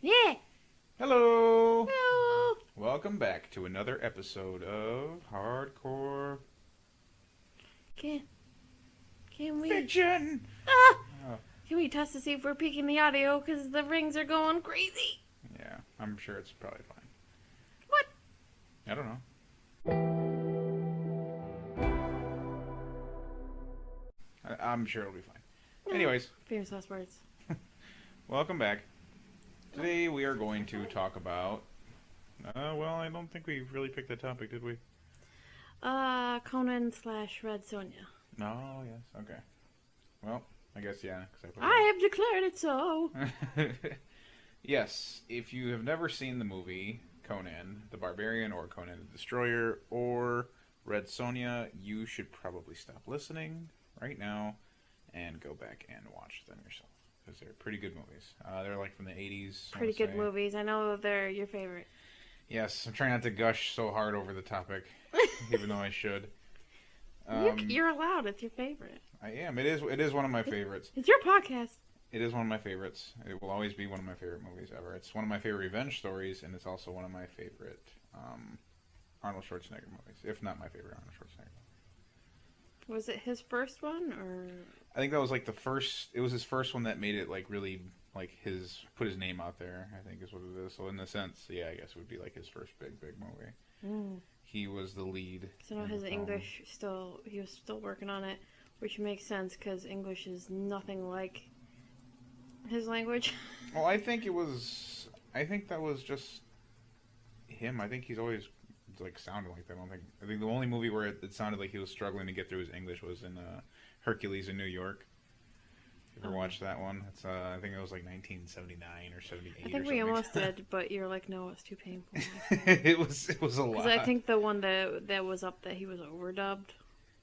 Yeah. Hello! Hello. Welcome back to another episode of HardCore Can we? Fiction! Ah! Oh, Can we test to see if we're peaking the audio? Because the rings are going crazy. yeah, I'm sure it's probably fine. What? I don't know. I'm sure it'll be fine. Anyways, Famous last words. welcome back. Today we are going to talk about... well, I don't think we really picked the topic, did we? Conan / Red Sonja. No, yes, okay. Well, I guess, yeah. 'Cause I have declared it so. Yes, if you have never seen the movie Conan the Barbarian or Conan the Destroyer or Red Sonja, you should probably stop listening right now and go back and watch them yourself. Because they're pretty good movies. They're like from the 80s. Pretty good movies. I know they're your favorite. Yes, I'm trying not to gush so hard over the topic, even though I should. You're allowed. It's your favorite. I am. It is one of my favorites. It's your podcast. It is one of my favorites. It will always be one of my favorite movies ever. It's one of my favorite revenge stories, and it's also one of my favorite Arnold Schwarzenegger movies, if not my favorite Arnold Schwarzenegger movie. Was it his first one, or? I think that was like the first. It was his first one that made it like really like put his name out there. I think is what it is. So in a sense, yeah, I guess it would be like his first big movie. Mm. He was the lead. So now his English he was still working on it, which makes sense because English is nothing like his language. Well, I think that was just him. I think he's always like sounded like that. I think the only movie where it sounded like he was struggling to get through his English was in Hercules in New York. You ever watched that one? It's I think it was like 1979 or 78. I think we almost did, but you're like, no, it's too painful. it was a lot. Because I think the one that was up that he was overdubbed.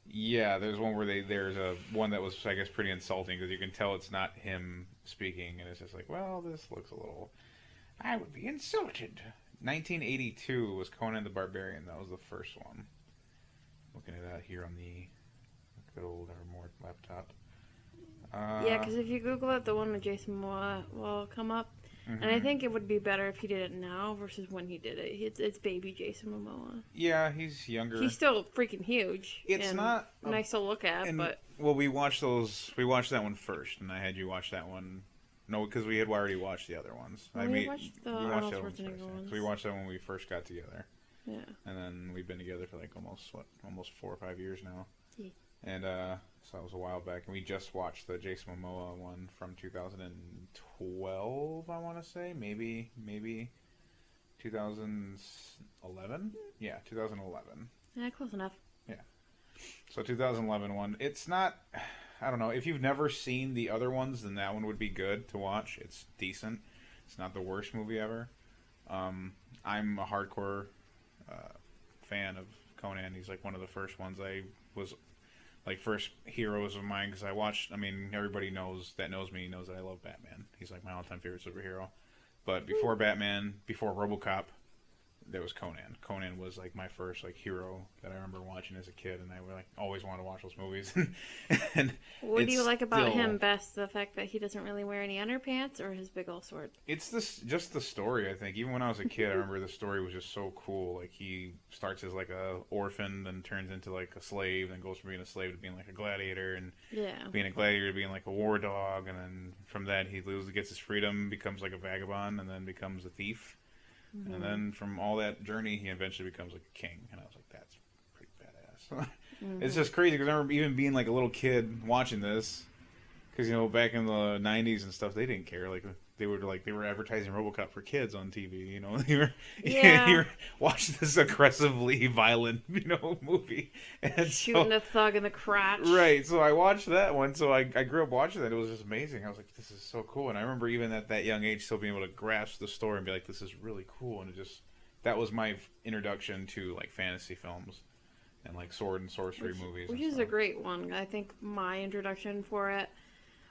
Yeah, there's one where there's a one that was, I guess, pretty insulting because you can tell it's not him speaking, and it's just like, well, this looks a little. I would be insulted. 1982 was Conan the Barbarian. That was the first one. Looking at that here on the good old Evermore laptop. Yeah, because if you Google it, the one with Jason Momoa will come up. Mm-hmm. And I think it would be better if he did it now versus when he did it. It's baby Jason Momoa. Yeah, he's younger. He's still freaking huge. It's not nice to look at, but... Well, we watched that one first, and I had you watch that one. No, because we had already watched the other ones. Well, we watched the Arnold Schwarzenegger ones. So we watched that when we first got together. Yeah. And then we've been together for like almost 4 or 5 years now. Yeah. And so that was a while back. And we just watched the Jason Momoa one from 2012, I want to say. Maybe 2011? Yeah, 2011. Yeah, close enough. Yeah. So 2011 one. It's not... I don't know. If you've never seen the other ones, then that one would be good to watch. It's decent. It's not the worst movie ever. I'm a hardcore fan of Conan. He's like one of the first ones I was like first heroes of mine because I watched. I mean, everybody knows me knows that I love Batman. He's like my all-time favorite superhero. But before Batman, before RoboCop, there was Conan. Conan was like my first like hero that I remember watching as a kid, and I would like always want to watch those movies. And what do you like about him best? The fact that he doesn't really wear any underpants, or his big old sword? It's just the story. I think even when I was a kid, I remember the story was just so cool. Like he starts as like a orphan, then turns into like a slave, then goes from being a slave to being like a gladiator, and being a gladiator to being like a war dog, and then from that he gets his freedom, becomes like a vagabond, and then becomes a thief. Mm-hmm. And then from all that journey, he eventually becomes like a king. And I was like, that's pretty badass. Mm-hmm. It's just crazy because I remember even being like a little kid watching this. Because, back in the 90s and stuff, they didn't care. Like, they were advertising RoboCop for kids on TV, you were watching this aggressively violent, movie. And shooting a thug in the crotch. Right, so I watched that one, so I grew up watching that. It was just amazing. I was like, this is so cool. And I remember even at that young age still being able to grasp the story and be like, this is really cool. And that was my introduction to, like, fantasy films and, like, sword and sorcery movies. Which is a great one. I think my introduction for it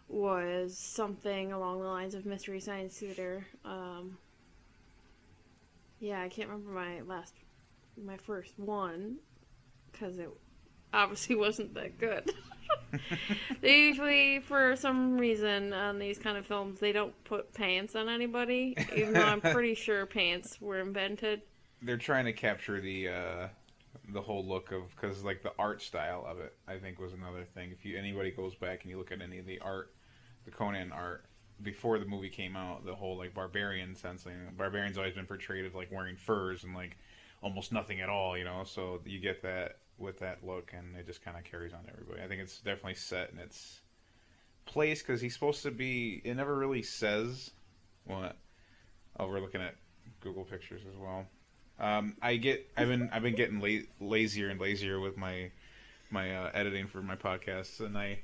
was something along the lines of Mystery Science Theater. Yeah, I can't remember my first one because obviously wasn't that good. They usually, for some reason, on these kind of films, they don't put pants on anybody, even though I'm pretty sure pants were invented. They're trying to capture the whole look of, because like the art style of it, I think was another thing. If anybody goes back and you look at any of the art, the Conan art before the movie came out, the whole like barbarian sense, barbarian's always been portrayed as like wearing furs and like almost nothing at all, so you get that with that look, and it just kind of carries on to everybody. I think it's definitely set in its place, because he's supposed to be, it never really says what. Oh, we're looking at Google pictures as well. I've been getting lazier and lazier with my editing for my podcasts, and I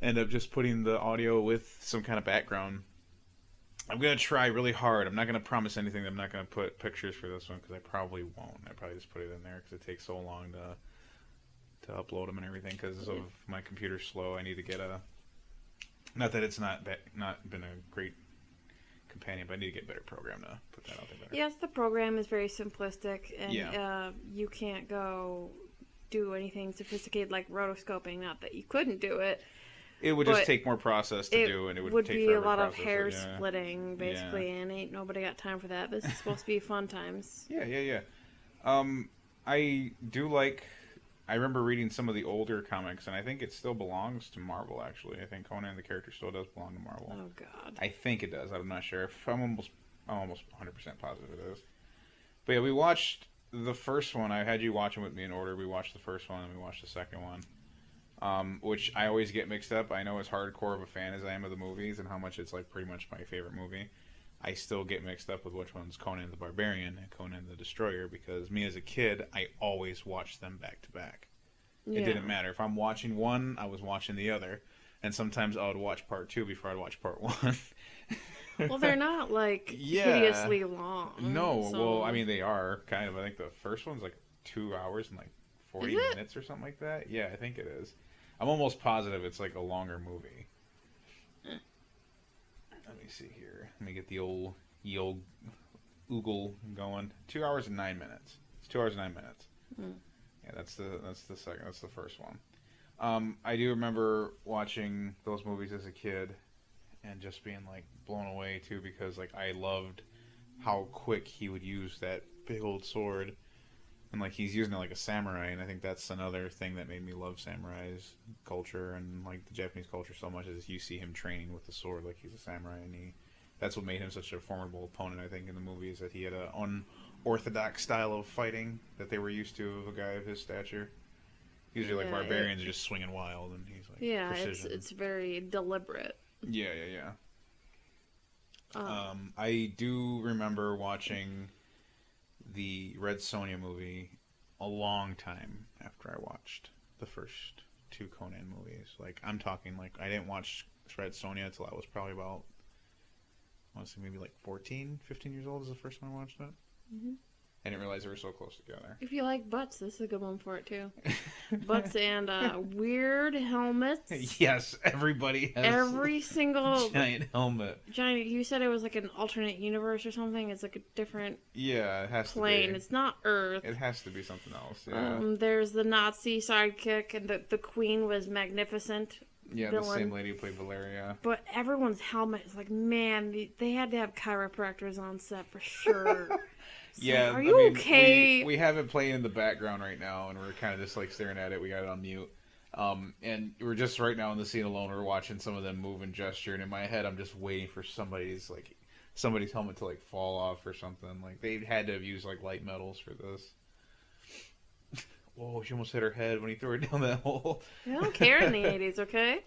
end up just putting the audio with some kind of background. I'm gonna try really hard. I'm not gonna promise anything. I'm not gonna put pictures for this one, because I probably won't. I probably just put it in there because it takes so long to upload them and everything, because of my computer's slow. I need to get not that it's not been a great companion, but I need to get a better program to put that out there better. Yes, the program is very simplistic, and you can't go do anything sophisticated like rotoscoping. Not that you couldn't do it. It would just take more process to do, and it would take be forever a lot to of process hair it, splitting, basically, and ain't nobody got time for that. This is supposed to be fun times. Yeah. I do like. I remember reading some of the older comics, and I think it still belongs to Marvel, actually. I think Conan the character still does belong to Marvel. Oh, God. I think it does. I'm not sure. I'm almost 100% positive it is. But yeah, we watched the first one. I had you watch them with me in order. We watched the first one, and we watched the second one, which I always get mixed up. I know as hardcore of a fan as I am of the movies and how much it's like pretty much my favorite movie, I still get mixed up with which one's Conan the Barbarian and Conan the Destroyer, because me as a kid, I always watched them back to back. It didn't matter. If I'm watching one, I was watching the other. And sometimes I would watch part 2 before I'd watch part 1. Well, they're not, like, hideously long. No, so... well, I mean, they are, kind of. I think the first one's like 2 hours and like 40 minutes or something like that. Yeah, I think it is. I'm almost positive it's like a longer movie. Let me see here. Let me get the old Oogle going. 2 hours and 9 minutes. It's 2 hours and 9 minutes. Yeah, that's the second. That's the first one. I do remember watching those movies as a kid and just being like blown away too, because like I loved how quick he would use that big old sword, and like he's using it like a samurai. And I think that's another thing that made me love samurai's culture and like the Japanese culture so much, is you see him training with the sword like he's a samurai, and that's what made him such a formidable opponent, I think, in the movie, is that he had an unorthodox style of fighting that they were used to of a guy of his stature. Usually, like, barbarians are just swinging wild, and he's like precision. It's very deliberate. Yeah. I do remember watching the Red Sonja movie a long time after I watched the first 2 Conan movies. Like, I'm talking, like, I didn't watch Red Sonja until I was probably about, I want to say maybe like 14, 15 years old is the first time I watched it. Mm-hmm. I didn't realize they were so close together. If you like butts, this is a good one for it, too. Butts and weird helmets. Yes, everybody has every single giant helmet. Giant. You said it was like an alternate universe or something. It's like a different it has plane. To be. It's not Earth. It has to be something else. Yeah. There's the Nazi sidekick, and the queen was magnificent. Yeah, villain. The same lady who played Valeria. But everyone's helmet is like, man, they had to have chiropractors on set for sure. Yeah, are you okay? We have it playing in the background right now, and we're kind of just like staring at it. We got it on mute. And we're just right now in the scene alone. We're watching some of them move and gesture, and in my head, I'm just waiting for somebody's helmet to like fall off or something. Like they had to have used like light metals for this. Whoa, she almost hit her head when he threw her down that hole. They don't care in the 80s, okay?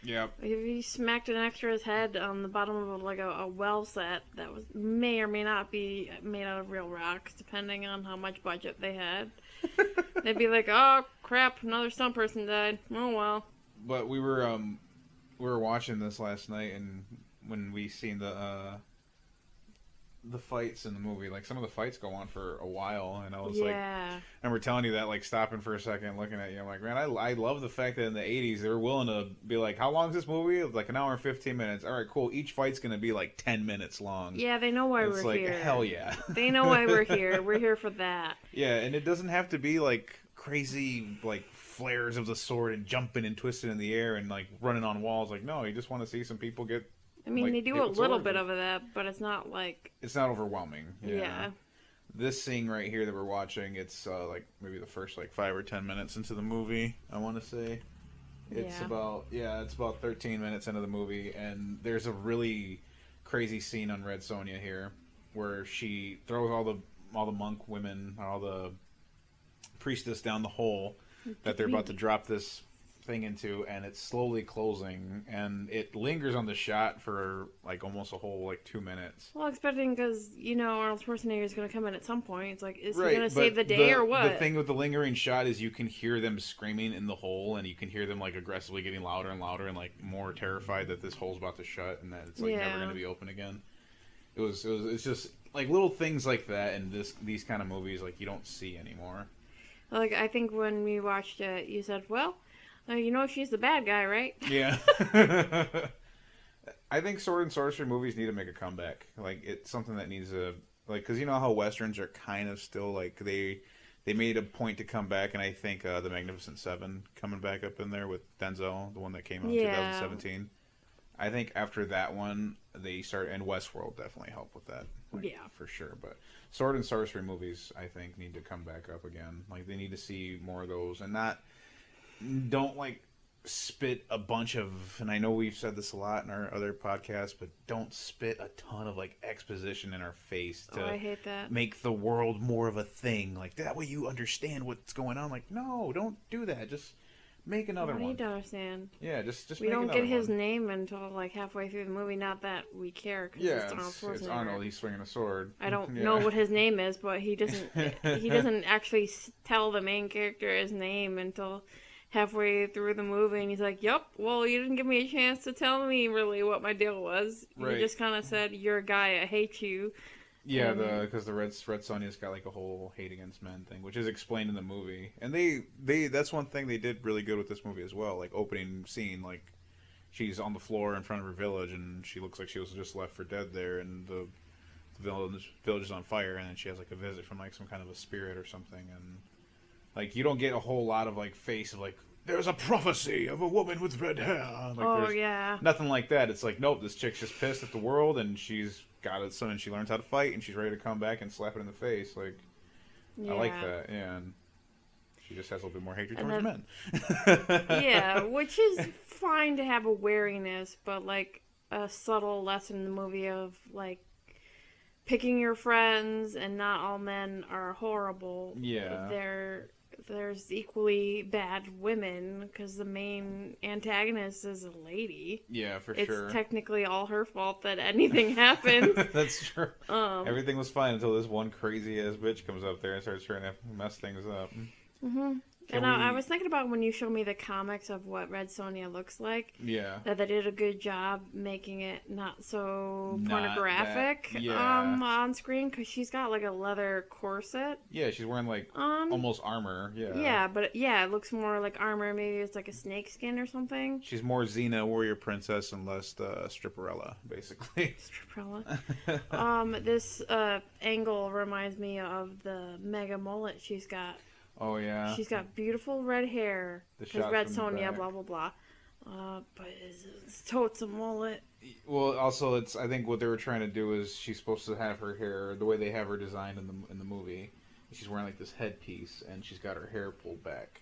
Yep. If he smacked an extra's head on the bottom of a well set that may or may not be made out of real rocks, depending on how much budget they had, they'd be like, "Oh crap, another stunt person died." Oh well. But we were watching this last night, and when we seen the fights in the movie, like some of the fights go on for a while, and I was like, and we're telling you that, like stopping for a second, looking at you, I'm like, man, I love the fact that in the 80s they were willing to be like, how long is this movie? It's like an hour and 15 minutes. All right, cool. Each fight's gonna be like 10 minutes long. Yeah, they know why we're here. Hell yeah. They know why we're here. We're here for that. Yeah, and it doesn't have to be like crazy, like flares of the sword and jumping and twisting in the air and like running on walls. Like, no, you just want to see some people get. I mean, like, they do a little bit of that, but it's not like. It's not overwhelming. Yeah. This scene right here that we're watching, it's like maybe the first like 5 or 10 minutes into the movie, I want to say. It's about 13 minutes into the movie, and there's a really crazy scene on Red Sonja here where she throws all the monk women, all the priestess down the hole that they're about to drop this thing into, and it's slowly closing, and it lingers on the shot for like almost a whole like 2 minutes. Well, expecting because Arnold Schwarzenegger is going to come in at some point. It's like, is he going to save the day or what? The thing with the lingering shot is you can hear them screaming in the hole, and you can hear them like aggressively getting louder and louder, and like more terrified that this hole's about to shut and that it's like never going to be open again. It's just like little things like that in these kind of movies like you don't see anymore. Like, I think when we watched it, you said, well, she's the bad guy, right? Yeah. I think sword and sorcery movies need to make a comeback. Like, it's something that needs to, like, because you know how Westerns are kind of still, like, they made a point to come back, and I think The Magnificent Seven coming back up in there with Denzel, the one that came out in 2017. I think after that one, they started, and Westworld definitely helped with that. Like, for sure. But sword and sorcery movies, I think, need to come back up again. Like, they need to see more of those, and don't like spit a bunch of, and I know we've said this a lot in our other podcasts, but don't spit a ton of like exposition in our face to I hate that. Make the world more of a thing. Like, that way you understand what's going on. Like, no, don't do that. Just make another one. I need to understand. Yeah, just we make don't another get his one. name until like halfway through the movie. Not that we care. Cause it's Arnold. He's swinging a sword. I don't know what his name is, but he doesn't. He doesn't actually tell the main character his name until halfway through the movie, and he's like, "Yep. Well, you didn't give me a chance to tell me really what my deal was. You just kind of said you're a guy. I hate you." Yeah, because the Red Sonja's got like a whole hate against men thing, which is explained in the movie, and they that's one thing they did really good with this movie as well. Like, opening scene, like she's on the floor in front of her village, and she looks like she was just left for dead there, and the village is on fire, and then she has like a visit from like some kind of a spirit or something, and like you don't get a whole lot of like face of like there's a prophecy of a woman with red hair. Like, nothing like that. It's like, nope, this chick's just pissed at the world, and she's got it, son, and she learns how to fight, and she's ready to come back and slap it in the face. Like, I like that, and she just has a little bit more hatred towards men. Yeah, which is fine to have a wariness, but like a subtle lesson in the movie of like picking your friends, and not all men are horrible. Yeah, there's equally bad women, because the main antagonist is a lady. Yeah, for sure. It's technically all her fault that anything happened. That's true. Everything was fine until this one crazy ass bitch comes up there and starts trying to mess things up. Mm-hmm. I was thinking about when you showed me the comics of what Red Sonja looks like. Yeah. That they did a good job making it not so pornographic on screen, because she's got like a leather corset. Yeah, she's wearing like almost armor. Yeah. Yeah, but it looks more like armor. Maybe it's like a snake skin or something. She's more Xena, warrior princess, and less stripperella, basically. Stripperella. This angle reminds me of the mega mullet she's got. Oh, yeah. She's got beautiful red hair. Because Red Sonja, blah, blah, blah. But it's totes a mullet. Well, also, I think what they were trying to do is she's supposed to have her hair, the way they have her designed in the movie. She's wearing, like, this headpiece, and she's got her hair pulled back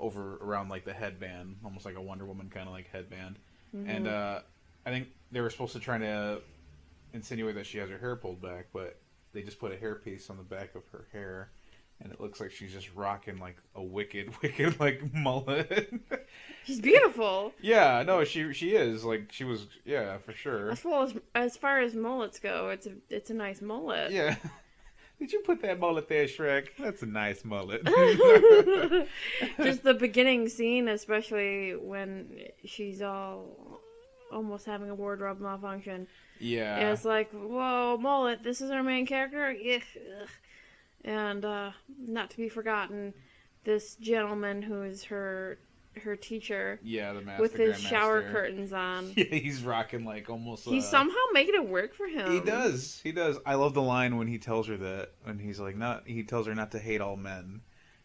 around, like, the headband. Almost like a Wonder Woman kind of, like, headband. Mm-hmm. And I think they were supposed to try to insinuate that she has her hair pulled back, but they just put a hairpiece on the back of her hair. And it looks like she's just rocking like a wicked like mullet. She's beautiful. Yeah, no, she is like she was. Yeah, for sure. As far as mullets go, it's a nice mullet. Yeah. Did you put that mullet there, Shrek? That's a nice mullet. Just the beginning scene, especially when she's almost having a wardrobe malfunction. Yeah. And it's like, whoa, mullet. This is our main character. Ugh. And not to be forgotten, this gentleman who is her teacher. Yeah, the master. With his shower curtains on. Yeah, he's rocking like almost. He's somehow making it work for him. He does. I love the line when he tells her that, when he's like, he tells her not to hate all men,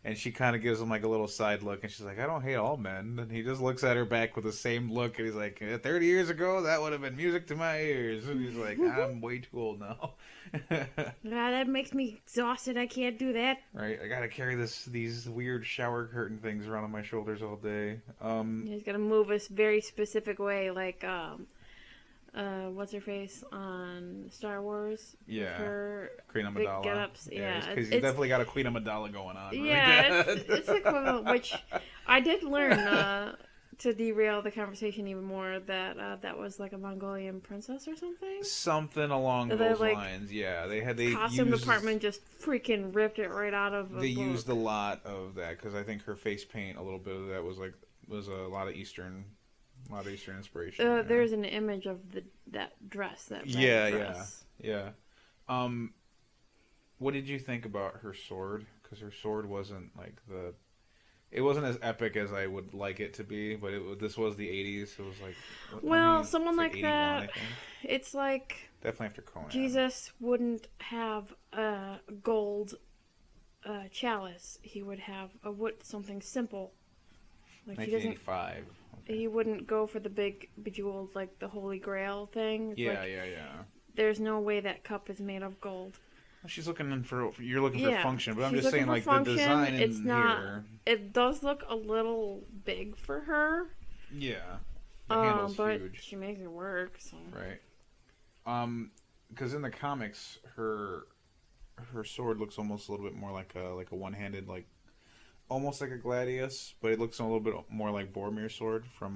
And she kind of gives him like a little side look, and she's like, "I don't hate all men." And he just looks at her back with the same look, and he's like, "30 years ago, that would have been music to my ears." And he's like, "I'm way too old now." That makes me exhausted. I can't do that. Right, I gotta carry these weird shower curtain things around on my shoulders all day. He's gotta move a very specific way, like what's her face on Star Wars? Yeah, her Queen big Amidala. get-ups. Yeah, because he's definitely got a Queen Amidala going on. Yeah, it's equivalent. Which I did learn to derail the conversation even more that that was like a Mongolian princess or something. Something along those lines. Yeah, they costume department just freaking ripped it right out of. They used a lot of that because I think her face paint, a little bit of that was a lot of Eastern inspiration. There's an image of that dress. That red dress. Yeah. What did you think about her sword? Because her sword wasn't it wasn't as epic as I would like it to be, but this was the 80s. It was like someone like that. It's like definitely after Conan. Jesus wouldn't have a gold chalice. He would have a wood, something simple. Like 1985. He wouldn't go for the big bejeweled, like the Holy Grail thing. Yeah. There's no way that cup is made of gold. She's looking for function, but I'm just saying like function. The design it's not, here. It does look a little big for her. Yeah. The handle's but huge. she makes it work. So. Right. Because in the comics, her sword looks almost a little bit more like a one-handed, like almost like a gladius, but it looks a little bit more like Boromir's sword from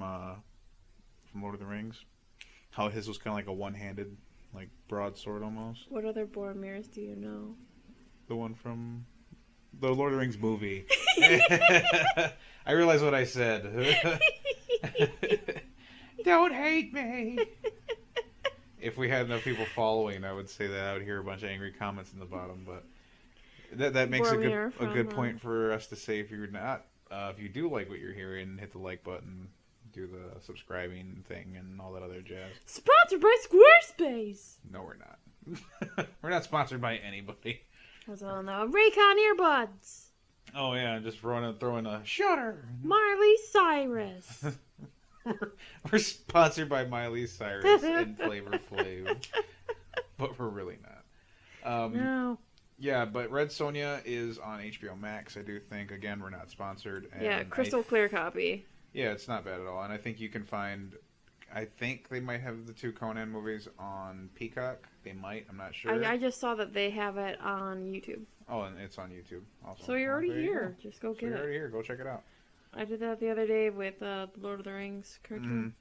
Lord of the Rings. How his was kind of like a one-handed, like broadsword almost. What other Boromirs do you know? The one from the Lord of the Rings movie. I realize what I said. Don't hate me. If we had enough people following, I would say that. I would hear a bunch of angry comments in the bottom, but that makes a good point for us to say if you're not, if you do like what you're hearing, hit the like button, do the subscribing thing, and all that other jazz. Sponsored by Squarespace. No, we're not. We're not sponsored by anybody. Well, no, Raycon earbuds. Oh yeah, just throwing a shutter. Miley Cyrus. We're sponsored by Miley Cyrus and Flavor Flav, but we're really not. No. Yeah, but Red Sonja is on HBO Max, I do think. Again, we're not sponsored. And yeah, crystal clear copy. Yeah, it's not bad at all. And I think you can find... I think they might have the 2 Conan movies on Peacock. They might. I'm not sure. I just saw that they have it on YouTube. Oh, and it's on YouTube also. So you're already here. Just go get it. You're already here. Go check it out. I did that the other day with the Lord of the Rings cartoon.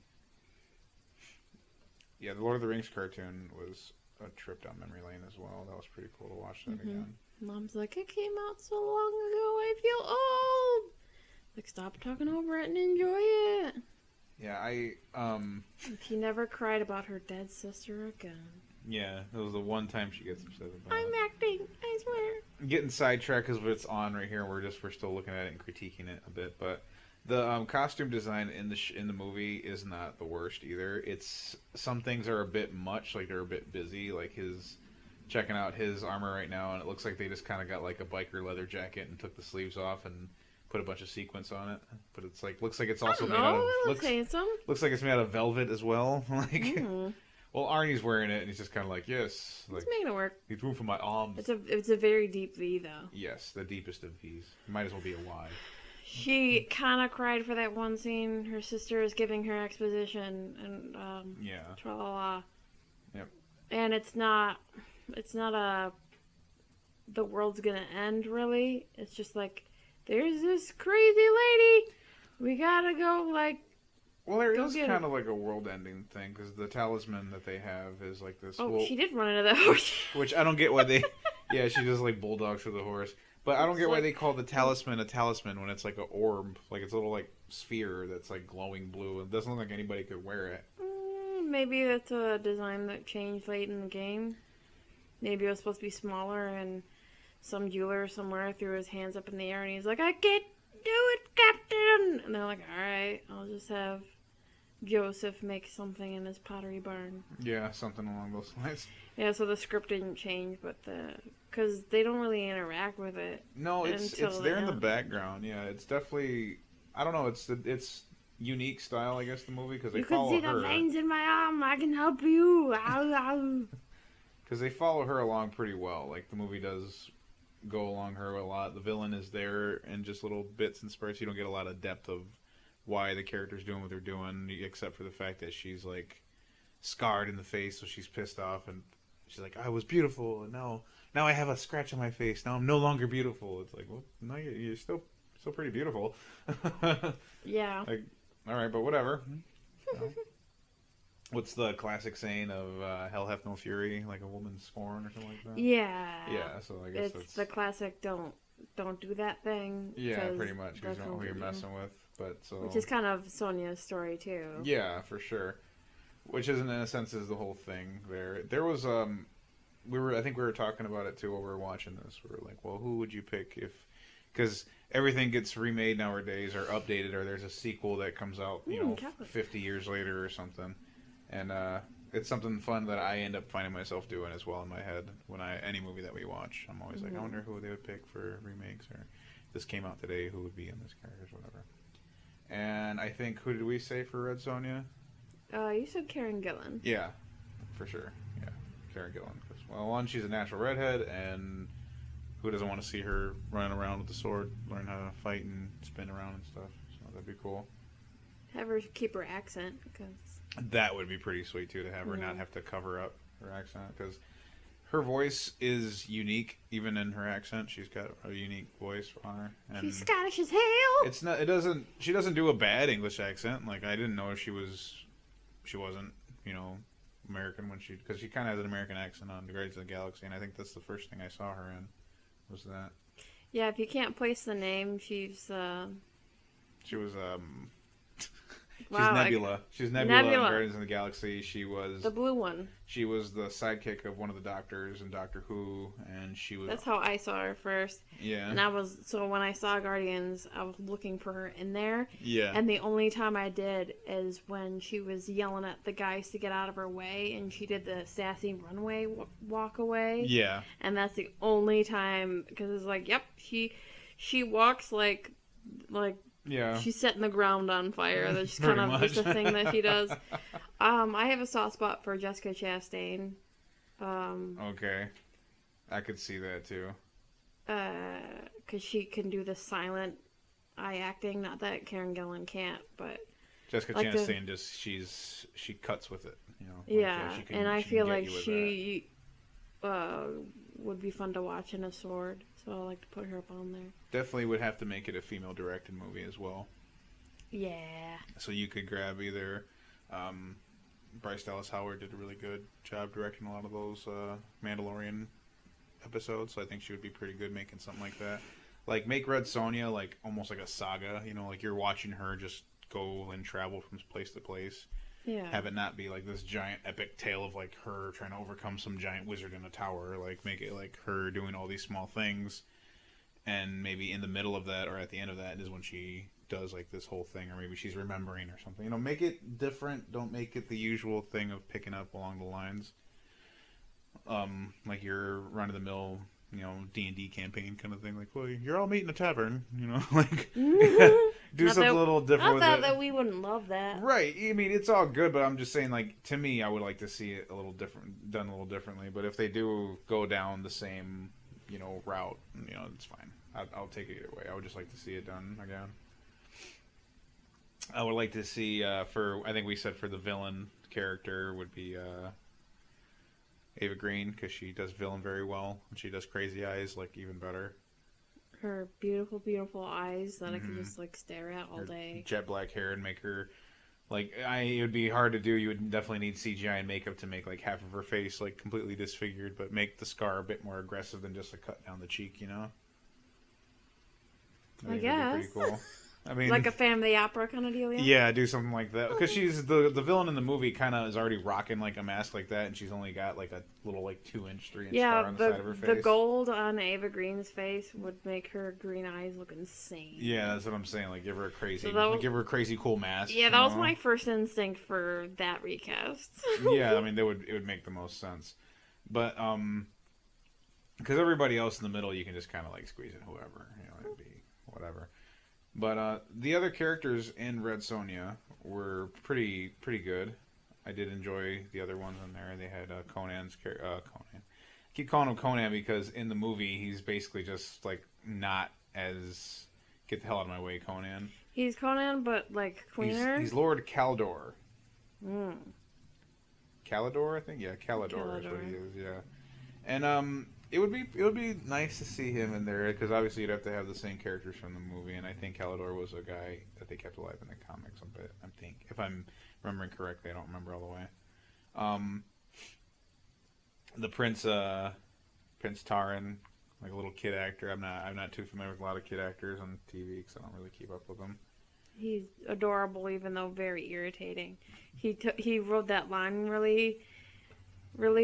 Yeah, the Lord of the Rings cartoon was a trip down memory lane as well. That was pretty cool to watch that again. Mom's like, it came out so long ago, I feel old. Like, stop talking over it and enjoy it. Yeah, He never cried about her dead sister again. Yeah, that was the one time she gets upset about it. I'm acting, I swear. Getting sidetracked because it's on right here. We're still looking at it and critiquing it a bit, but the costume design in the movie is not the worst either. It's some things are a bit much, like they're a bit busy. Like checking out his armor right now, and it looks like they just kind of got like a biker leather jacket and took the sleeves off and put a bunch of sequins on it. But it's like looks like it's also made out of looks like it's made out of velvet as well. Well, Arnie's wearing it, and he's just kind of like, yes. He's making it work. He's room for my arms. It's a very deep V, though. Yes, the deepest of V's. Might as well be a Y. She kind of cried for that one scene. Her sister is giving her exposition, and tra-la-la. Yep. And it's not the world's gonna end, really. It's just like, there's this crazy lady. We gotta go, like, well, there is kind of like a world-ending thing, because the talisman that they have is like this... Oh, she did run into that horse. Which I don't get why they... Yeah, she just like bulldogs through the horse. But I don't get why they call the talisman a talisman when it's like an orb. Like, it's a little like sphere that's like glowing blue. It doesn't look like anybody could wear it. Maybe that's a design that changed late in the game. Maybe it was supposed to be smaller, and some jeweler somewhere threw his hands up in the air, and he's like, I can't do it, Captain! And they're like, alright, I'll just have Joseph makes something in his pottery barn. Yeah, something along those lines. Yeah, so the script didn't change, but because they don't really interact with it. No, it's there in the background. Yeah, it's definitely, I don't know, it's unique style, I guess, the movie, because they follow her. You can see the veins in my arm. I can help you. Ow, ow. Because they follow her along pretty well. Like, the movie does go along her a lot. The villain is there in just little bits and spurts. You don't get a lot of depth of why the character's doing what they're doing, except for the fact that she's, like, scarred in the face, so she's pissed off, and she's like, I was beautiful, and now I have a scratch on my face. Now I'm no longer beautiful. It's like, well, no, you're still pretty beautiful. Yeah. Like, all right, but whatever. What's the classic saying of hell hath no fury, like a woman's scorn or something like that? Yeah. Yeah, so I guess it's the classic don't do that thing. Yeah, pretty much, because you don't know who you're messing with. But so, which is kind of Sonja's story too. Yeah, for sure. Which isn't, in a sense, is the whole thing there. There was I think we were talking about it too while we were watching this. We were like, well, who would you pick if, because everything gets remade nowadays or updated, or there's a sequel that comes out, 50 years later or something. And it's something fun that I end up finding myself doing as well in my head when any movie that we watch. I'm always like, I wonder who they would pick for remakes, or if this came out today, who would be in this characters, whatever. And I think, who did we say for Red Sonja? You said Karen Gillan. Yeah, for sure. Yeah, Karen Gillan. Well, one, she's a natural redhead, and who doesn't want to see her running around with the sword, learn how to fight and spin around and stuff? So that'd be cool. Have her keep her accent, because that would be pretty sweet too, to have her not have to cover up her accent, because her voice is unique, even in her accent. She's got a unique voice on her. And she's Scottish as hell. It's not. It doesn't. She doesn't do a bad English accent. Like, I didn't know she wasn't, American because she kind of has an American accent on the Guardians of the Galaxy, and I think that's the first thing I saw her in, was that. Yeah, if you can't place the name, she's. She was She's Nebula. She's Nebula in Guardians of the Galaxy. She was the blue one. She was the sidekick of one of the doctors in Doctor Who, and she was. That's how I saw her first. Yeah. And when I saw Guardians, I was looking for her in there. Yeah. And the only time I did is when she was yelling at the guys to get out of her way, and she did the sassy runway walk away. Yeah. And that's the only time, because it's like, yep, she walks like. Yeah. She's setting the ground on fire. That's kind of just a thing that she does. I have a soft spot for Jessica Chastain. Okay. I could see that too. Because she can do the silent eye acting. Not that Karen Gillan can't, but Jessica Chastain she cuts with it. Yeah, and I feel like she would be fun to watch in a sword. So I like to put her up on there. Definitely would have to make it a female-directed movie as well. Yeah. So you could grab either Bryce Dallas Howard did a really good job directing a lot of those Mandalorian episodes. So I think she would be pretty good making something like that. Like, make Red Sonja like almost like a saga. Like you're watching her just go and travel from place to place. Yeah. Have it not be like this giant epic tale of like her trying to overcome some giant wizard in a tower. Like, make it like her doing all these small things, and maybe in the middle of that or at the end of that is when she does like this whole thing, or maybe she's remembering or something. Make it different. Don't make it the usual thing of picking up along the lines. Like your run of the mill, D&D campaign kind of thing. Like, well, you're all meeting in a tavern, like. Do something a little different with it. I thought that we wouldn't love that. Right. I mean, it's all good, but I'm just saying, like, to me, I would like to see it a little different, done a little differently. But if they do go down the same, route, it's fine. I'll take it either way. I would just like to see it done again. I would like to see, I think we said for the villain character would be Ava Green, because she does villain very well. And she does Crazy Eyes, like, even better. Her beautiful, beautiful eyes that I could just stare at all day. Jet black hair and make her it would be hard to do. You would definitely need CGI and makeup to make like half of her face like completely disfigured, but make the scar a bit more aggressive than just a cut down the cheek. I guess. Pretty cool. I mean, like a Phantom of the Opera kind of deal, yeah? Yeah, do something like that. Because she's the villain in the movie kind of is already rocking like a mask like that, and she's only got like a little like 2-inch, 3-inch scar on the side of her face. The gold on Ava Green's face would make her green eyes look insane. Yeah, that's what I'm saying. Like, give her a crazy cool mask. Yeah, that was my first instinct for that recast. Yeah, I mean, it would make the most sense. But, because everybody else in the middle, you can just kind of like squeeze in whoever. You know, it'd be whatever. But the other characters in Red Sonja were pretty good. I did enjoy the other ones in there. They had Conan's Conan. I keep calling him Conan because in the movie he's basically just like not as get the hell out of my way Conan. He's Conan, but like cleaner. He's Lord Caldor. Calidor, I think. Yeah, Calidor is what he is. Yeah, and It would be nice to see him in there because obviously you'd have to have the same characters from the movie, and I think Calidor was a guy that they kept alive in the comics a bit. I think if I'm remembering correctly, I don't remember all the way. The Prince Taran, like a little kid actor. I'm not too familiar with a lot of kid actors on TV because I don't really keep up with them. He's adorable, even though very irritating. He wrote that line really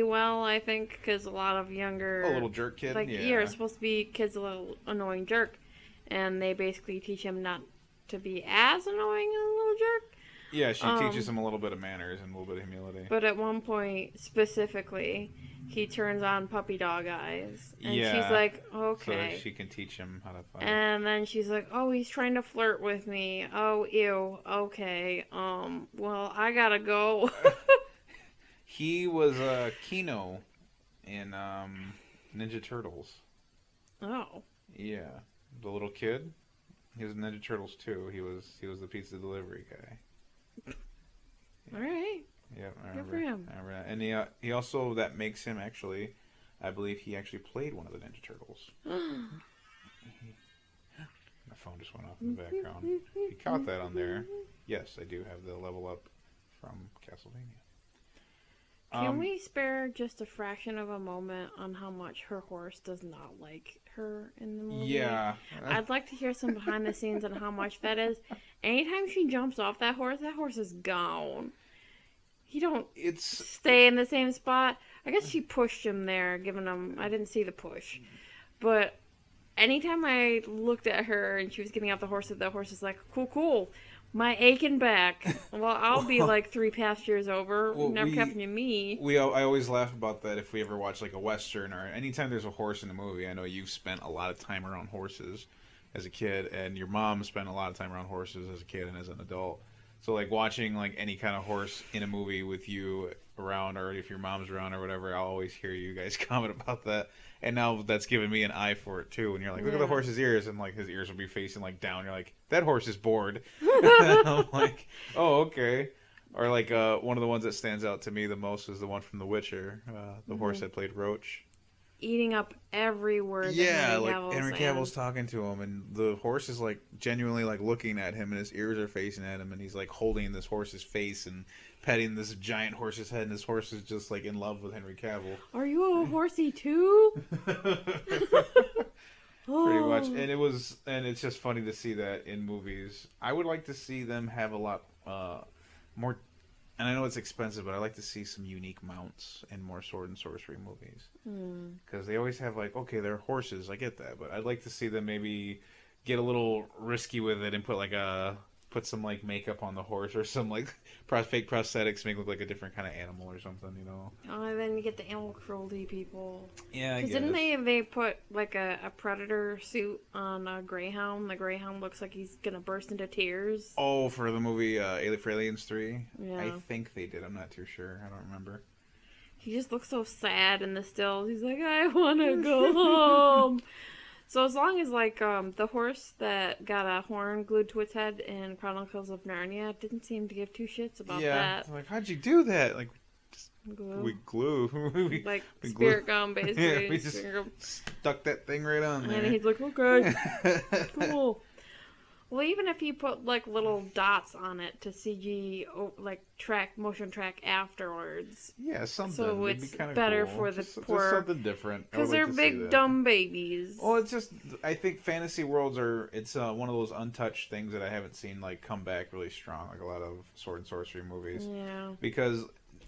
well, I think, because a lot of younger... A little jerk kid? Like, you're supposed to be kid's a little annoying jerk, and they basically teach him not to be as annoying as a little jerk. Yeah, she teaches him a little bit of manners and a little bit of humility. But at one point, specifically, he turns on puppy dog eyes, and she's like, okay. So she can teach him how to fight. And then she's like, oh, he's trying to flirt with me. Oh, ew, okay. Well, I gotta go. He was Kino in Ninja Turtles. Oh. Yeah, the little kid. He was in Ninja Turtles too. He was the pizza delivery guy. Yeah. All right. Yeah, I remember. Good for him. I remember that. And he also that makes him actually. I believe he actually played one of the Ninja Turtles. My phone just went off in the background. If you caught that on there, yes, I do have the level up from Castlevania. Can we spare just a fraction of a moment on how much her horse does not like her in the movie? Yeah. I'd like to hear some behind the scenes on how much that is. Anytime she jumps off that horse is gone. He don't stay in the same spot. I guess she pushed him there, giving him... I didn't see the push. But anytime I looked at her and she was getting off the horse is like, cool. My aching back. Well, I'll be like 3 pastures over. Never happened to me. I always laugh about that if we ever watch like a Western or anytime there's a horse in a movie. I know you've spent a lot of time around horses as a kid, and your mom spent a lot of time around horses as a kid and as an adult. So like watching like any kind of horse in a movie with you around, or if your mom's around or whatever, I'll always hear you guys comment about that. And now that's given me an eye for it too. And you're like, look at the horse's ears, and like his ears will be facing like down. You're like, that horse is bored. I'm like, oh, okay. Or like one of the ones that stands out to me the most is the one from The Witcher, the horse that played Roach. Eating up every word. Yeah, like Henry Cavill's talking to him, and the horse is like genuinely like looking at him, and his ears are facing at him, and he's like holding this horse's face and petting this giant horse's head, and this horse is just like in love with Henry Cavill. Are you a horsey too? Pretty much, and it's just funny to see that in movies. I would like to see them have a lot more. And I know it's expensive, but I like to see some unique mounts in more sword and sorcery movies. Because they always have, like, okay, they're horses. I get that. But I'd like to see them maybe get a little risky with it and put some, like, makeup on the horse or some, like, fake prosthetics to make it look like a different kind of animal or something, you know? Oh, and then you get the animal cruelty people. Yeah, I guess. Because didn't they put, like, a predator suit on a greyhound? The greyhound looks like he's going to burst into tears. Oh, for the movie for Aliens 3? Yeah. I think they did. I'm not too sure. I don't remember. He just looks so sad in the stills. He's like, I want to go home. So as long as, like, the horse that got a horn glued to its head in Chronicles of Narnia didn't seem to give 2 shits about that. Yeah, like, how'd you do that? Like, glue. We glue. Like, spirit gum, basically. Yeah, we just stuck that thing right on there. And he's like, okay, cool. Well, even if you put like little dots on it to CG, like motion track afterwards. Yeah, something. So It'd it's be kind of better cool. for the just poor. Something different. Because they're big dumb babies. Well, it's just I think fantasy worlds are one of those untouched things that I haven't seen like come back really strong, like a lot of sword and sorcery movies. Yeah. Because.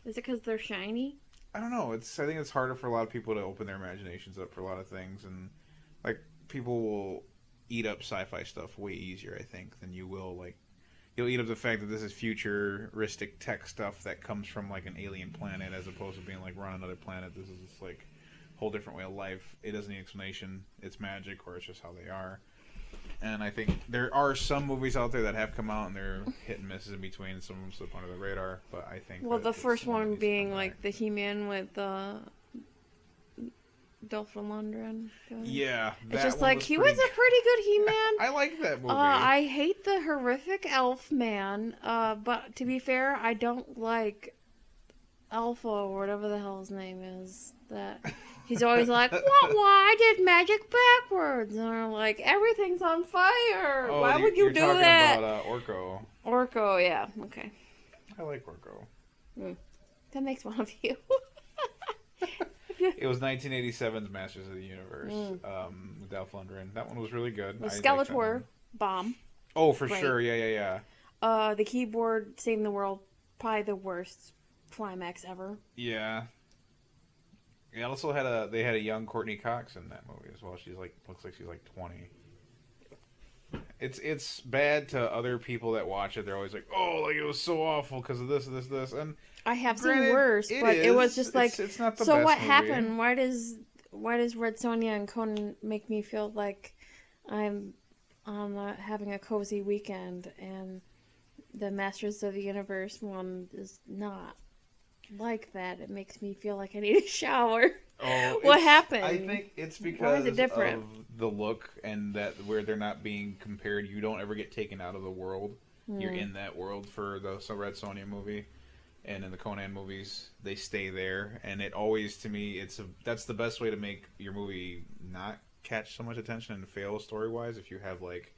Is it because they're shiny? I don't know. I think it's harder for a lot of people to open their imaginations up for a lot of things, and like people will eat up sci-fi stuff way easier, I think, than you will like. You'll eat up the fact that this is futuristic tech stuff that comes from like an alien planet, as opposed to being like we're on another planet. This is just like a whole different way of life. It doesn't need explanation. It's magic, or it's just how they are. And I think there are some movies out there that have come out and they're hit and misses in between, and some of them slip under the radar. But I think the first one being like the He-Man with Dolph Lundgren. Yeah, it's just like he was a pretty good He-Man. I like that movie. I hate the horrific Elf Man, but to be fair, I don't like Alpha or whatever the hell his name is. That he's always like, "What? I did magic backwards," and I'm like, "Everything's on fire. Why would you do that?" You're talking about Orko. Orko, yeah, okay. I like Orko. That makes one of you. It was 1987's Masters of the Universe with Dolph Lundgren. That one was really good. The Skeletor bomb. Oh, for sure. Yeah. The keyboard saving the world, probably the worst climax ever. Yeah. It also had they had a young Courtney Cox in that movie as well. She's like looks like she's like 20. It's bad to other people that watch it. They're always like, "Oh, like it was so awful because of this, and I have seen worse, but it was just like it's not the so best what movie. Happened? Why does Red Sonja and Conan make me feel like I'm having a cozy weekend, and the Masters of the Universe one is not like that? It makes me feel like I need a shower. Oh, what happened? I think it's because of the look and that where they're not being compared. You don't ever get taken out of the world. You're in that world for the Red Sonja movie, and in the Conan movies, they stay there. And it always, to me, that's the best way to make your movie not catch so much attention and fail story-wise. If you have like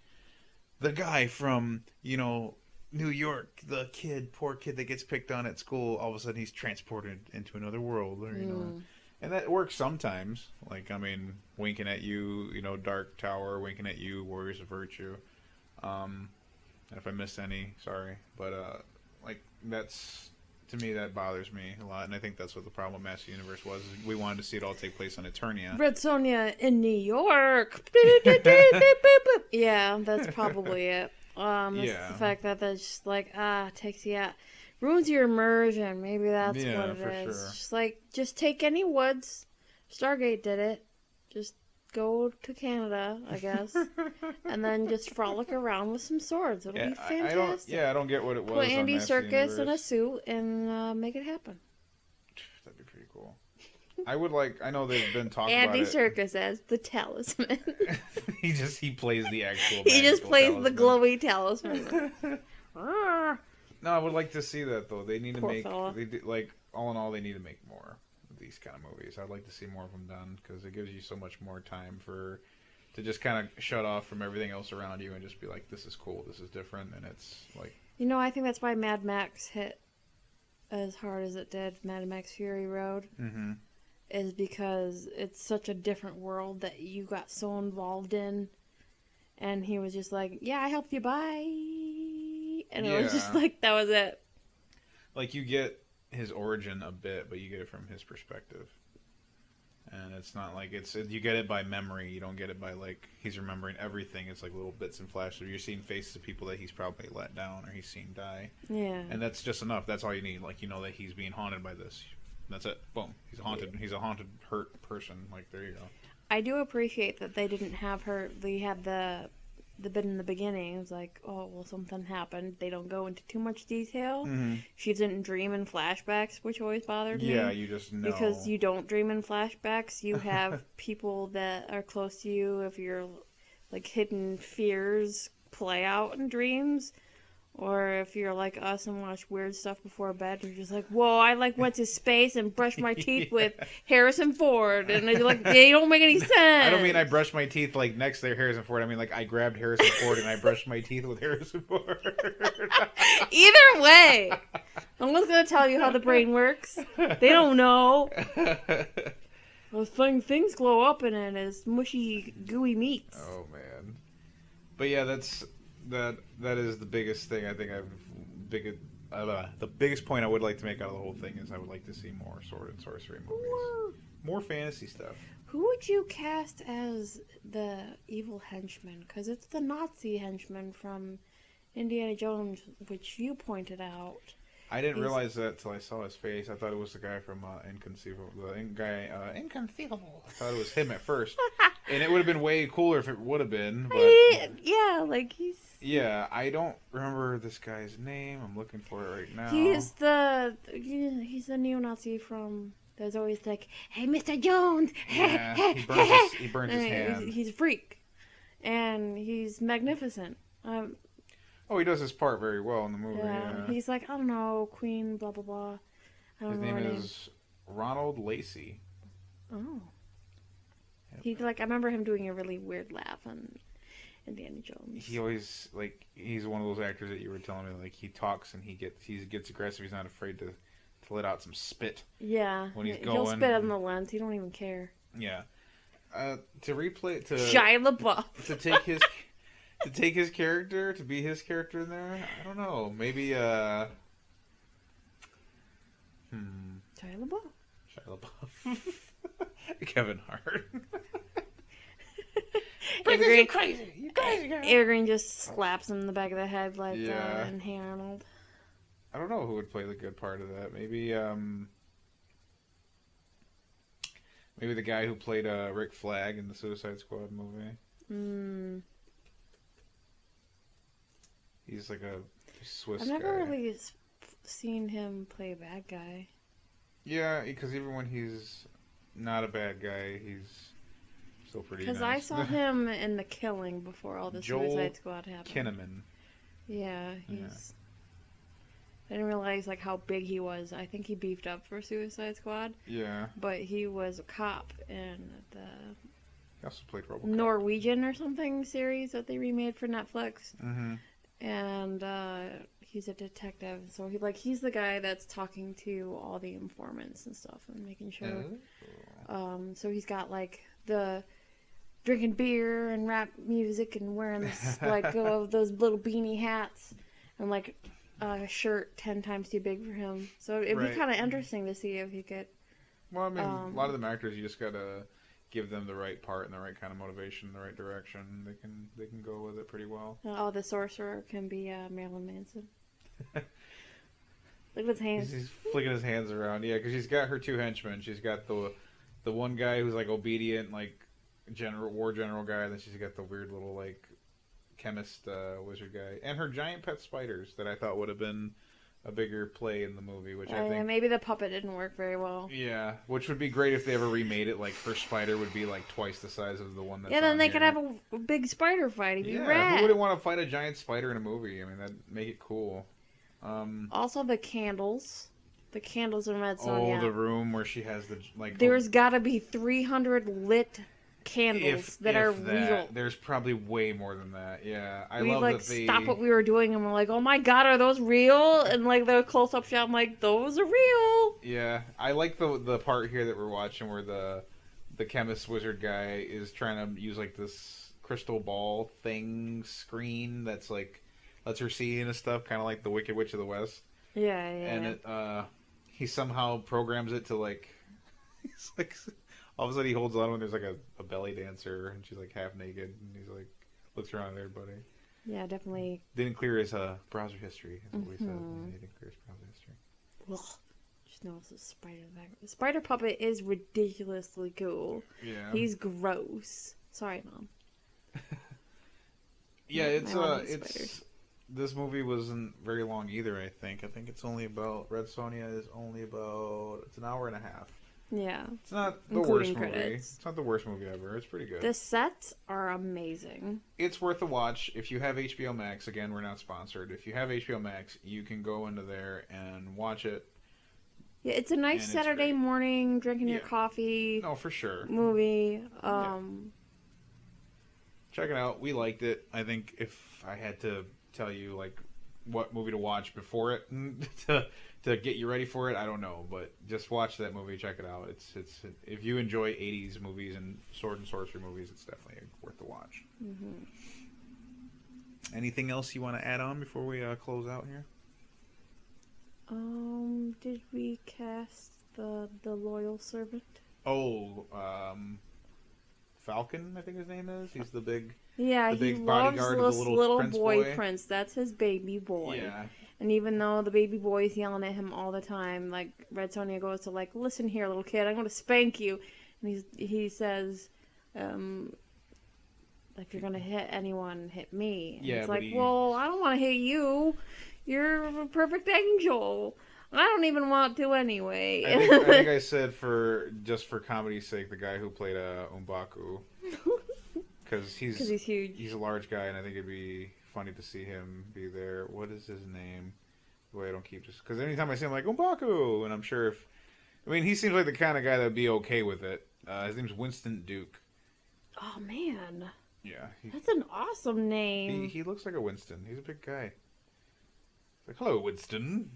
the guy from New York, the poor kid that gets picked on at school, all of a sudden he's transported into another world, or and that works sometimes. Like, I mean, winking at you, Dark Tower, winking at you, Warriors of Virtue. And if I missed any, sorry, but like that's to me that bothers me a lot, and I think that's what the problem with Master Universe was. We wanted to see it all take place on Eternia. Red Sonja in New York. Yeah, that's probably it. It's the fact that that's just like takes you out, ruins your immersion. Maybe that's what it is. Sure. Just like take any woods. Stargate did it. Just go to Canada, I guess, and then just frolic around with some swords. It'll be fantastic. I don't get what it was. Put Andy on Master Serkis Universe. in a suit and make it happen. That'd be pretty cool. I would like. I know they've been talking Andy about Serkis as the talisman. he plays the actual. He just plays talisman. the glowy talisman. No, I would like to see that though. They need to make. Fella. All in all, they need to make more of these kind of movies. I'd like to see more of them done because it gives you so much more time to just kind of shut off from everything else around you and just be like, this is cool, this is different, and it's like. I think that's why Mad Max hit as hard as it did. Mad Max Fury Road. Mm-hmm. Is because it's such a different world that you got so involved in, and he was just like, "Yeah, I helped you, bye," and it was just like that was it. Like you get his origin a bit, but you get it from his perspective, and it's not like you get it by memory. You don't get it by like he's remembering everything. It's like little bits and flashes. You're seeing faces of people that he's probably let down or he's seen die. Yeah, and that's just enough. That's all you need. Like that he's being haunted by this. That's it. Boom. He's a haunted, hurt person. Like, there you go. I do appreciate that they didn't have her. They had the bit in the beginning. It was like, oh, well, something happened. They don't go into too much detail. Mm-hmm. She didn't dream in flashbacks, which always bothered me. Yeah, you just know. Because you don't dream in flashbacks. You have people that are close to you. If your hidden fears play out in dreams, Or if you're like us and watch weird stuff before bed, you're just like, whoa, I like went to space and brushed my teeth with Harrison Ford. And you're like, they don't make any sense. I don't mean I brushed my teeth like next to Harrison Ford. I mean like I grabbed Harrison Ford and I brushed my teeth with Harrison Ford. Either way, no one's going to tell you how the brain works. They don't know. Those things glow up in it as mushy, gooey meats. Oh, man. But yeah, that is the biggest thing I think the biggest point I would like to make out of the whole thing is I would like to see more sword and sorcery movies. More fantasy stuff. Who would you cast as the evil henchman? Because it's the Nazi henchman from Indiana Jones, which you pointed out. I didn't realize that till I saw his face. I thought it was the guy from Inconceivable. Inconceivable. I thought it was him at first. And it would have been way cooler if it would have been. But yeah, like he's... Yeah, I don't remember this guy's name. I'm looking for it right now. He's the neo-Nazi from... There's always like, hey, Mr. Jones! Yeah, he burns his hand. He's a freak. And he's magnificent. Oh, he does his part very well in the movie. Yeah. He's like, I don't know, Queen, blah, blah, blah. His name is Ronald Lacey. Oh. Yep. I remember him doing a really weird laugh on Indiana Jones. He always, he's one of those actors that you were telling me, he talks and he gets aggressive. He's not afraid to let out some spit. Yeah. When he's going. He'll spit on the lens. He don't even care. Yeah. To Shia LaBeouf. To take his character, to be his character in there, I don't know. Maybe, Shia LaBeouf. Shia LaBeouf. Kevin Hart. Evergreen, crazy. You crazy girl. Evergreen just slaps him in the back of the head like in Hey Arnold. I don't know who would play the good part of that. Maybe the guy who played Rick Flag in the Suicide Squad movie. He's like a Swiss guy. I've never really seen him play a bad guy. Yeah, because even when he's not a bad guy, he's still pretty nice. Because I saw him in The Killing before all the Suicide Squad happened. Kinnaman. Yeah, he's... I didn't realize how big he was. I think he beefed up for Suicide Squad. Yeah. But he was a cop in the... He also played RoboCop. Norwegian or something series that they remade for Netflix. Mm-hmm. And he's a detective, so he's the guy that's talking to all the informants and stuff and making sure. So he's got the drinking beer and rap music and wearing this those little beanie hats and a shirt 10 times too big for him. So it'd be kind of interesting to see if he could. Well, I mean, a lot of them actors, you just gotta give them the right part and the right kind of motivation, the right direction. They can go with it pretty well. The sorcerer can be Marilyn Manson. Look at his hands. He's flicking his hands around. Yeah, because she's got her two henchmen. She's got the one guy who's obedient, war general guy. And then she's got the weird little chemist wizard guy, and her giant pet spiders that I thought would have been a bigger play in the movie, which I think maybe the puppet didn't work very well. Yeah, which would be great if they ever remade it. Her spider would be twice the size of the one that's then they here. could have a big spider fight. It'd be rad. Who wouldn't want to fight a giant spider in a movie? I mean, that'd make it cool. Also, the candles. The candles in Red Sonja. Oh, the room where she has the There's got to be 300 lit candles that are real. There's probably way more than that. Yeah, I we love that they stop what we were doing and we're like, oh my god, are those real? And the close-up shot, I'm like, those are real. Yeah, I like the part here that we're watching where the chemist wizard guy is trying to use this crystal ball thing screen that's lets her see into stuff, kind of like the Wicked Witch of the West. Yeah. And it he somehow programs it to he's all of a sudden he holds on when there's a belly dancer and she's half naked and he's looks around at everybody. Yeah, definitely. Didn't clear his browser history. That's what we said. He didn't clear his browser history. Ugh. Just notice the spider in the back. The spider puppet is ridiculously cool. Yeah. He's gross. Sorry, Mom. Yeah, it's this movie wasn't very long either. I think it's only about Red Sonja is only about it's an hour and a half. Yeah. It's not the Including worst movie. credits. It's not the worst movie ever. It's pretty good. The sets are amazing. It's worth a watch. If you have HBO Max, again, we're not sponsored. If you have HBO Max, you can go into there and watch it. Yeah, it's a nice Saturday morning, drinking your coffee. No, for sure. Movie. Check it out. We liked it. I think if I had to tell you like what movie to watch before it to get you ready for it, I don't know, but just watch that movie. Check it out. It's if you enjoy 80s movies and sword and sorcery movies, it's definitely worth the watch. Mm-hmm. Anything else you want to add on before we close out here? Did we cast the loyal servant? Oh, Falcon, I think his name is. He's the big he big loves bodyguard this of the little prince boy Prince. That's his baby boy. Yeah. And even though the baby boy is yelling at him all the time, like Red Sonja goes to like, listen here, little kid, I'm going to spank you. And he says, if you're going to hit anyone, hit me. And it's like, well, I don't want to hit you. You're a perfect angel. I don't even want to anyway. I think I said just for comedy's sake, the guy who played M'Baku. Because he's huge. He's a large guy, and I think it'd be funny to see him be there. What is his name? The way I don't keep just... Because anytime I see him, I'm like, M'Baku! And I'm sure he seems like the kind of guy that would be okay with it. His name's Winston Duke. Oh, man. Yeah. That's an awesome name. He looks like a Winston. He's a big guy. Like, hello, Winston.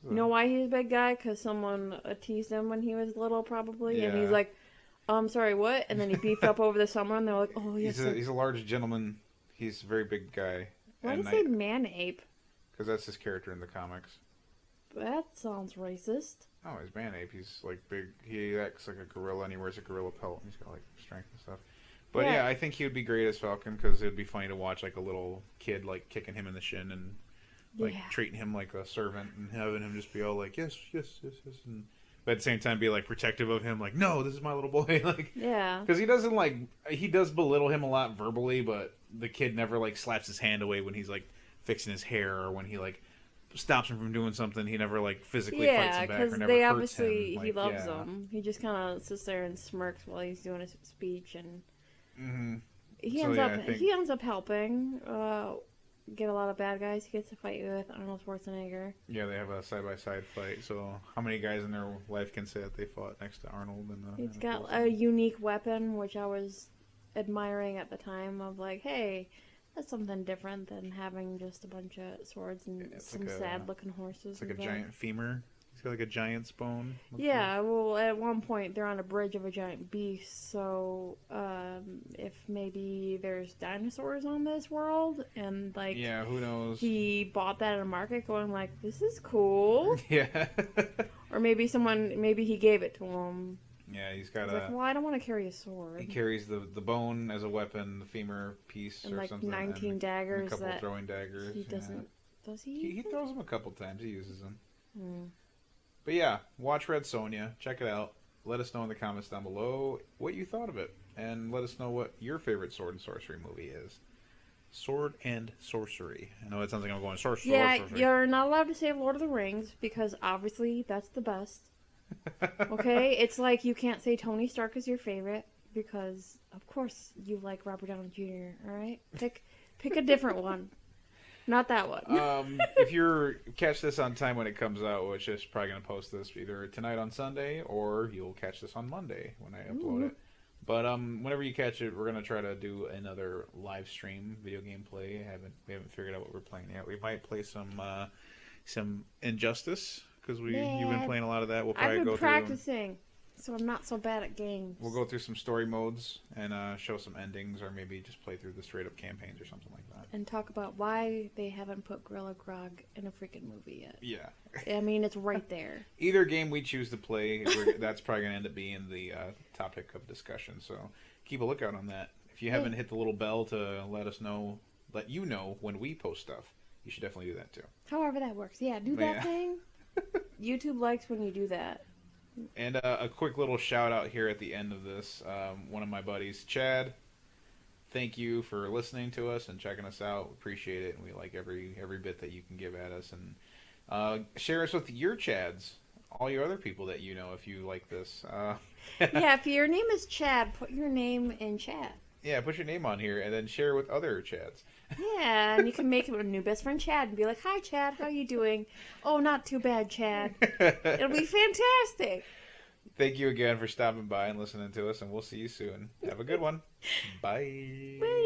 You know why he's a big guy? Because someone teased him when he was little, probably. Yeah. And he's like, sorry, what? And then he beefed up over the summer, and they're like, oh, yes. He's a large gentleman. He's a very big guy. Why did they say man-ape? Because that's his character in the comics. That sounds racist. Oh, he's man-ape. He's, like, big. He acts like a gorilla, and he wears a gorilla pelt. He's got, like, strength and stuff. But, yeah I think he would be great as Falcon, because it would be funny to watch, like, a little kid, like, kicking him in the shin and... treating him like a servant and having him just be all like, yes, and but at the same time be like protective of him, like, no, this is my little boy, like, because he doesn't he does belittle him a lot verbally, but the kid never like slaps his hand away when he's like fixing his hair or when he like stops him from doing something. He never like physically fights him back or never hurts him. He loves him. He just kind of sits there and smirks while he's doing his speech, and he ends up helping. Get a lot of bad guys. He gets to fight with Arnold Schwarzenegger. Yeah, they have a side-by-side fight. So how many guys in their life can say that they fought next to Arnold? He's got a unique weapon, which I was admiring at the time of like, hey, that's something different than having just a bunch of swords and some sad-looking horses. It's like a giant femur. He's got like a giant's bone. Yeah, well, at one point they're on a bridge of a giant beast, so if maybe there's dinosaurs on this world, and like... Yeah, who knows? He bought that at a market going like, this is cool. Yeah. Or maybe he gave it to him. Yeah, he's like, well, I don't want to carry a sword. He carries the bone as a weapon, the femur piece and or like something. 19 daggers. And a couple throwing daggers. He doesn't... Does he? He throws them a couple times. He uses them. But yeah, watch Red Sonja. Check it out. Let us know in the comments down below what you thought of it. And let us know what your favorite sword and sorcery movie is. Sword and sorcery. I know it sounds like I'm going sorcery. Yeah, you're not allowed to say Lord of the Rings because obviously that's the best. Okay? It's like you can't say Tony Stark is your favorite because of course you like Robert Downey Jr., alright? Pick a different one. Not that one. If you catch this on time when it comes out, which is probably going to post this either tonight on Sunday or you'll catch this on Monday when I upload it. But whenever you catch it, we're going to try to do another live stream video game play. We haven't figured out what we're playing yet. We might play some Injustice because you've been playing a lot of that. We'll probably go practicing. So I'm not so bad at games. We'll go through some story modes and show some endings or maybe just play through the straight-up campaigns or something like that. And talk about why they haven't put Gorilla Grog in a freaking movie yet. Yeah. I mean, it's right there. Either game we choose to play, that's probably going to end up being the topic of discussion. So keep a lookout on that. If you haven't hit the little bell to let you know when we post stuff, you should definitely do that too. However that works. Yeah, do that thing. YouTube likes when you do that. And a quick little shout out here at the end of this. One of my buddies, Chad, thank you for listening to us and checking us out. We appreciate it, and we like every bit that you can give at us. And share us with your Chads all your other people that you know if you like this. Yeah, if your name is Chad, put your name in chat. Yeah, put your name on here and then share with other Chads. Yeah, and you can make a new best friend Chad and be like, "Hi, Chad, how you doing?" "Oh, not too bad, Chad." It'll be fantastic. Thank you again for stopping by and listening to us, and we'll see you soon. Have a good one. Bye. Bye.